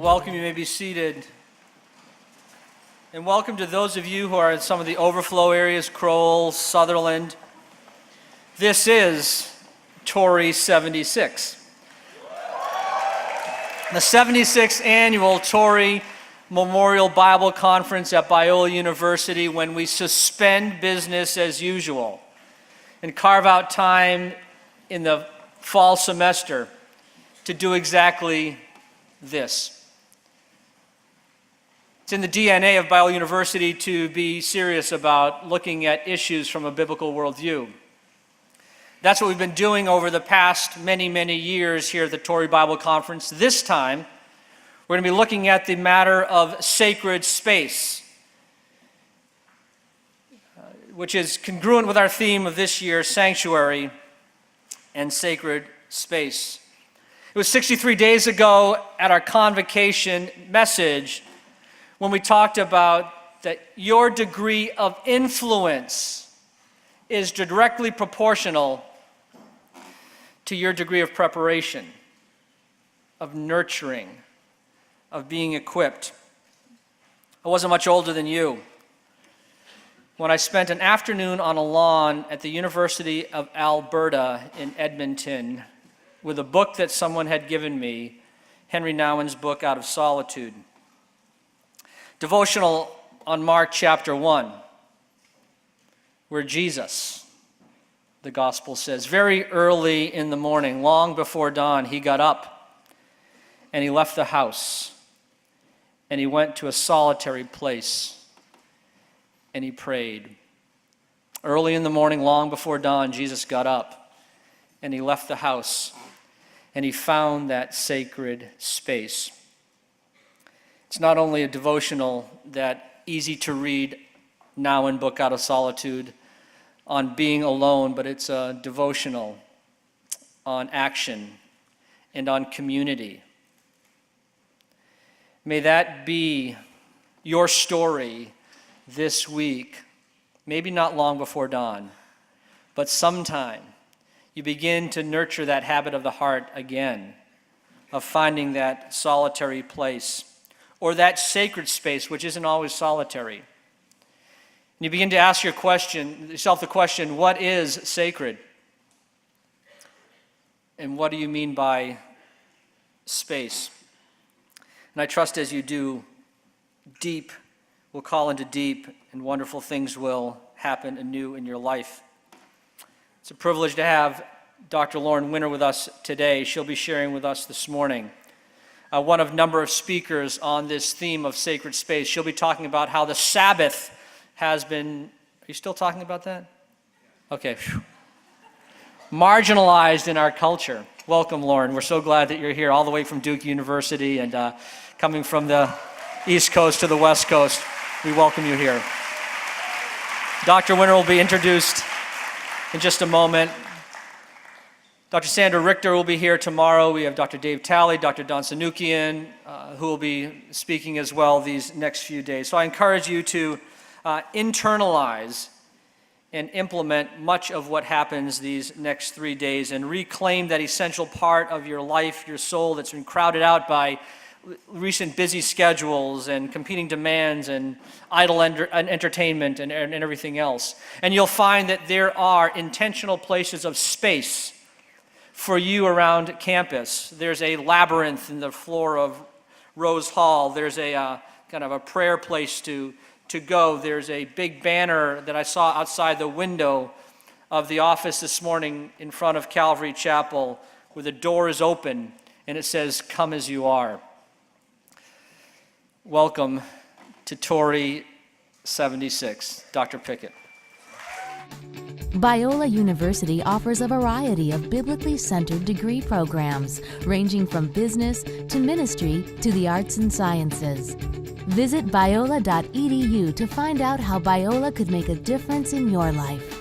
Well, welcome. You may be seated. And welcome to those of you who are in some of the overflow areas, Crowell, Sutherland. This is Torrey 76. The 76th annual Torrey Memorial Bible Conference at Biola University, when we suspend business as usual and carve out time in the fall semester to do exactly this. It's in the DNA of Biola University to be serious about looking at issues from a biblical worldview. That's what we've been doing over the past many years here at the Torrey Bible Conference. This time, we're going to be looking at the matter of sacred space, which is congruent with our theme of this year, sanctuary and sacred space. It was 63 days ago at our convocation message when we talked about that your degree of influence is directly proportional to your degree of preparation, of nurturing, of being equipped. I wasn't much older than you when I spent an afternoon on a lawn at the University of Alberta in Edmonton with a book that someone had given me, Henry Nouwen's book, Out of Solitude. Devotional on Mark chapter 1, where Jesus, the gospel says, very early in the morning, long before dawn, he got up and he left the house and he went to a solitary place and he prayed. Early in the morning, long before dawn, Jesus got up and he left the house and he found that sacred space. It's not only a devotional, that easy to read Nouwen book, Out of Solitude, on being alone, but it's a devotional on action and on community. May that be your story this week, maybe not long before dawn, but sometime you begin to nurture that habit of the heart again, of finding that solitary place, or that sacred space, which isn't always solitary. And you begin to ask yourself the question, what is sacred? And what do you mean by space? And I trust as you do, deep will call into deep, and wonderful things will happen anew in your life. It's a privilege to have Dr. Lauren Winter with us today. She'll be sharing with us this morning. One of a number of speakers on this theme of sacred space. She'll be talking about how the Sabbath has been, are you still talking about that? Okay. Marginalized in our culture. Welcome, Lauren. We're so glad that you're here all the way from Duke University and coming from the East Coast to the West Coast. We welcome you here. Dr. Winter will be introduced in just a moment. Dr. Sandra Richter will be here tomorrow. We have Dr. Dave Talley, Dr. Don Sanukian, who will be speaking as well these next few days. So I encourage you to internalize and implement much of what happens these next 3 days and reclaim that essential part of your life, your soul, that's been crowded out by recent busy schedules and competing demands and idle entertainment and everything else. And you'll find that there are intentional places of space for you around campus. There's a labyrinth in the floor of Rose Hall. There's a kind of a prayer place to go. There's a big banner that I saw outside the window of the office this morning in front of Calvary Chapel where the door is open and it says, "Come as you are." Welcome to Torrey 76. Dr. Pickett. Biola University offers a variety of biblically centered degree programs, ranging from business to ministry to the arts and sciences. Visit biola.edu to find out how Biola could make a difference in your life.